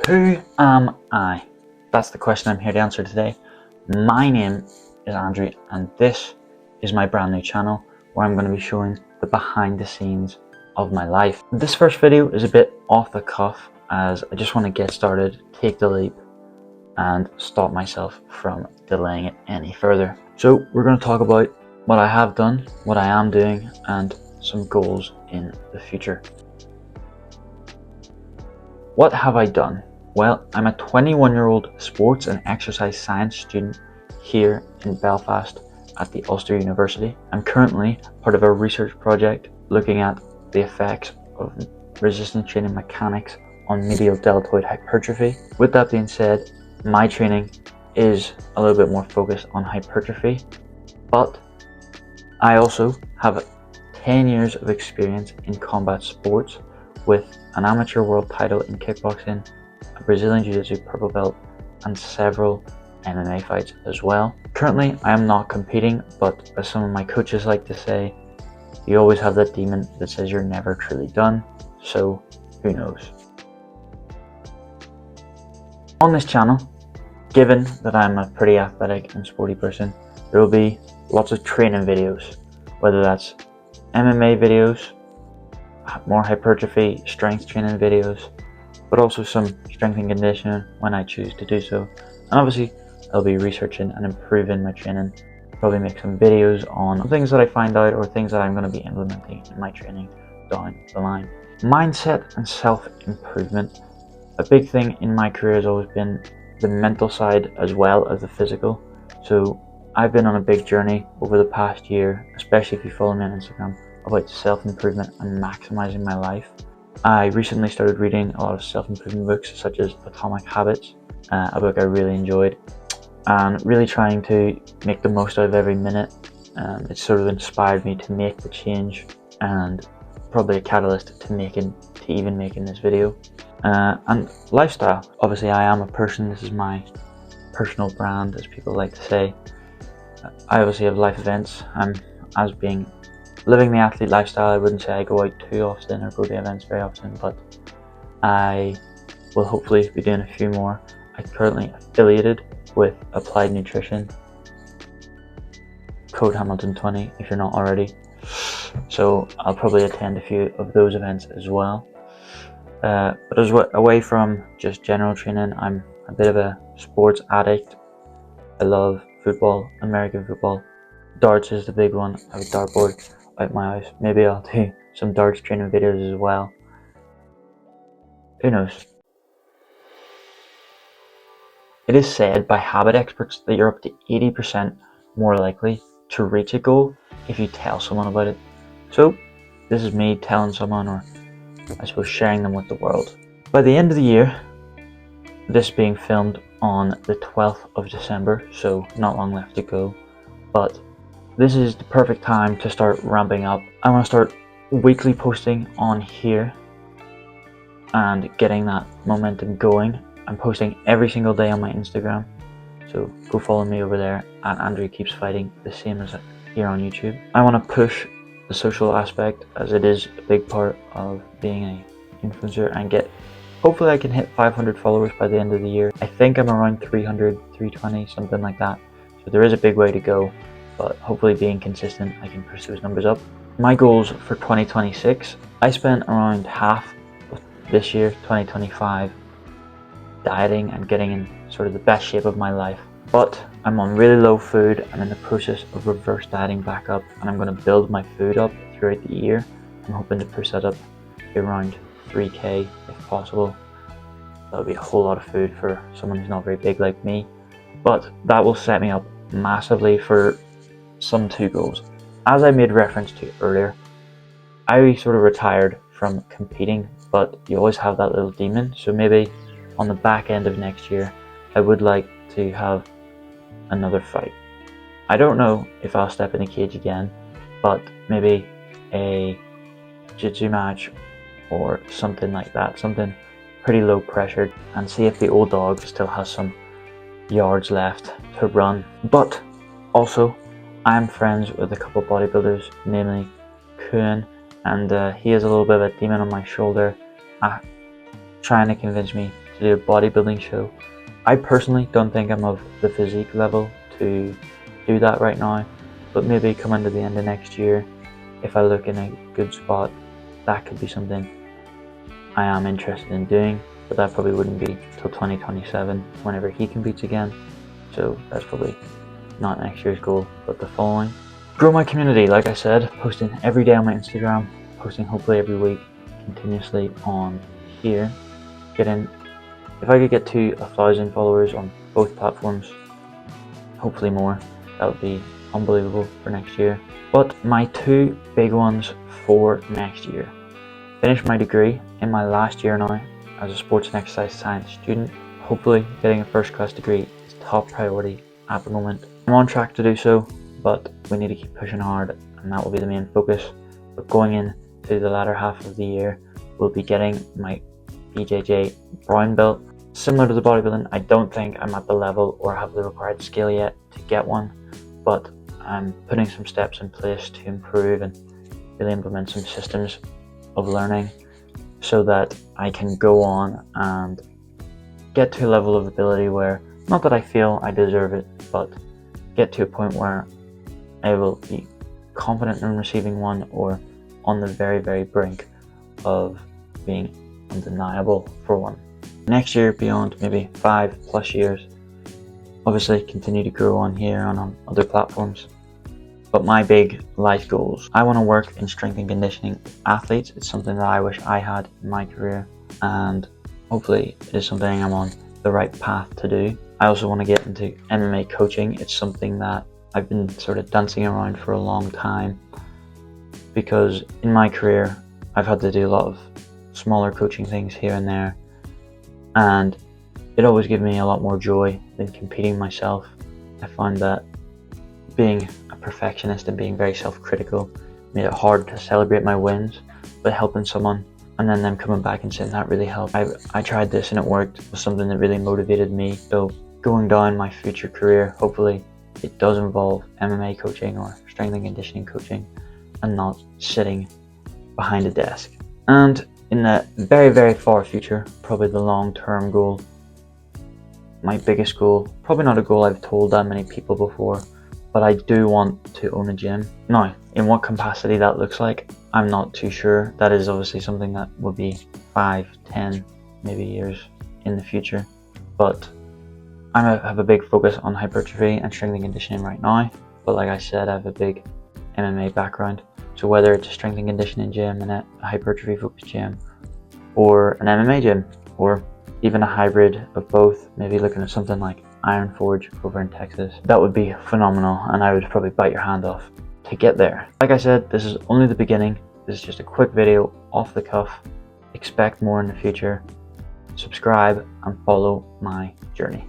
Who am I? That's the question I'm here to answer today. My name is Andrew and this is my brand new channel where I'm going to be showing the behind the scenes of my life. This first video is a bit off the cuff as I just want to get started, take the leap and stop myself from delaying it any further. So we're going to talk about what I have done, what I am doing and some goals in the future. What have I done? Well, I'm a 21-year-old sports and exercise science student here in Belfast at the Ulster University. I'm currently part of a research project looking at the effects of resistance training mechanics on medial deltoid hypertrophy. With that being said, my training is a little bit more focused on hypertrophy, but I also have 10 years of experience in combat sports with an amateur world title in kickboxing, a Brazilian Jiu-Jitsu purple belt, and several MMA fights as well. Currently, I am not competing, but as some of my coaches like to say, you always have that demon that says you're never truly done, so who knows. On this channel, given that I'm a pretty athletic and sporty person, there will be lots of training videos, whether that's MMA videos, more hypertrophy, strength training videos, but also some strength and conditioning when I choose to do so. And obviously, I'll be researching and improving my training. Probably make some videos on things that I find out or things that I'm going to be implementing in my training down the line. Mindset and self-improvement. A big thing in my career has always been the mental side as well as the physical. So I've been on a big journey over the past year, especially if you follow me on Instagram, about self-improvement and maximizing my life. I recently started reading a lot of self-improvement books such as Atomic Habits, a book I really enjoyed, and really trying to make the most out of every minute. It sort of inspired me to make the change and probably a catalyst to even making this video. And lifestyle. Obviously I am a person, this is my personal brand as people like to say. I obviously have life events. Living the athlete lifestyle, I wouldn't say I go out too often or go to events very often, but I will hopefully be doing a few more. I'm currently affiliated with Applied Nutrition, code Hamilton20 if you're not already. So I'll probably attend a few of those events as well. But away from just general training, I'm a bit of a sports addict. I love football, American football. Darts is the big one. I have a dartboard out my house. Maybe I'll do some darts training videos as well. Who knows? It is said by habit experts that you're up to 80% more likely to reach a goal if you tell someone about it. So this is me telling someone, or I suppose sharing them with the world. By the end of the year, this being filmed on the 12th of December, so not long left to go, but this is the perfect time to start ramping up. I want to start weekly posting on here and getting that momentum going. I'm posting every single day on my Instagram, so go follow me over there at Andrew Keeps Fighting, the same as here on YouTube. I want to push the social aspect as it is a big part of being an influencer and hopefully I can hit 500 followers by the end of the year. I think I'm around 300, 320, something like that. So there is a big way to go, but hopefully being consistent, I can push those numbers up. My goals for 2026, I spent around half of this year, 2025, dieting and getting in sort of the best shape of my life. But I'm on really low food. I'm in the process of reverse dieting back up, and I'm going to build my food up throughout the year. I'm hoping to push that up to around 3K if possible. That would be a whole lot of food for someone who's not very big like me, but that will set me up massively for some two goals. As I made reference to earlier, I sort of retired from competing, but you always have that little demon. So maybe on the back end of next year, I would like to have another fight. I don't know if I'll step in the cage again, but maybe a jiu-jitsu match or something like that, something pretty low pressured, and see if the old dog still has some yards left to run. But also, I'm friends with a couple bodybuilders, namely Kuhn, and he has a little bit of a demon on my shoulder trying to convince me do a bodybuilding show. I personally don't think I'm of the physique level to do that right now, but maybe coming to the end of next year, if I look in a good spot, that could be something I am interested in doing, but that probably wouldn't be till 2027 whenever he competes again, so that's probably not next year's goal, but the following. Grow my community, like I said, posting every day on my Instagram, posting hopefully every week, continuously on here. If I could get to 1,000 followers on both platforms, hopefully more, that would be unbelievable for next year. But my two big ones for next year: finish my degree in my last year now as a sports and exercise science student. Hopefully getting a first class degree is top priority at the moment. I'm on track to do so, but we need to keep pushing hard, and that will be the main focus. But going into the latter half of the year, we'll be getting my BJJ brown belt. Similar to the bodybuilding, I don't think I'm at the level or have the required skill yet to get one, but I'm putting some steps in place to improve and really implement some systems of learning so that I can go on and get to a level of ability where, not that I feel I deserve it, but get to a point where I will be confident in receiving one, or on the very, very brink of being undeniable for one. Next year, beyond, maybe 5+ years, obviously continue to grow on here and on other platforms. But my big life goals: I want to work in strength and conditioning athletes. It's something that I wish I had in my career, and hopefully it is something I'm on the right path to do. I also want to get into MMA coaching. It's something that I've been sort of dancing around for a long time, because in my career I've had to do a lot of smaller coaching things here and there, and it always gives me a lot more joy than competing myself. I find that being a perfectionist and being very self-critical made it hard to celebrate my wins, but helping someone and then them coming back and saying that really helped. I tried this and it worked. It was something that really motivated me. So going down my future career, hopefully it does involve MMA coaching or strength and conditioning coaching, and not sitting behind a desk. And in the very, very far future, probably the long-term goal, my biggest goal, probably not a goal I've told that many people before, but I do want to own a gym. Now, in what capacity that looks like, I'm not too sure. That is obviously something that will be 5, 10, maybe years in the future. But I have a big focus on hypertrophy and strength and conditioning right now. But like I said, I have a big MMA background. So whether it's a strength and conditioning gym and a hypertrophy focused gym, or an MMA gym, or even a hybrid of both, maybe looking at something like Iron Forge over in Texas, that would be phenomenal, and I would probably bite your hand off to get there. Like I said, this is only the beginning. This is just a quick video off the cuff. Expect more in the future. Subscribe and follow my journey.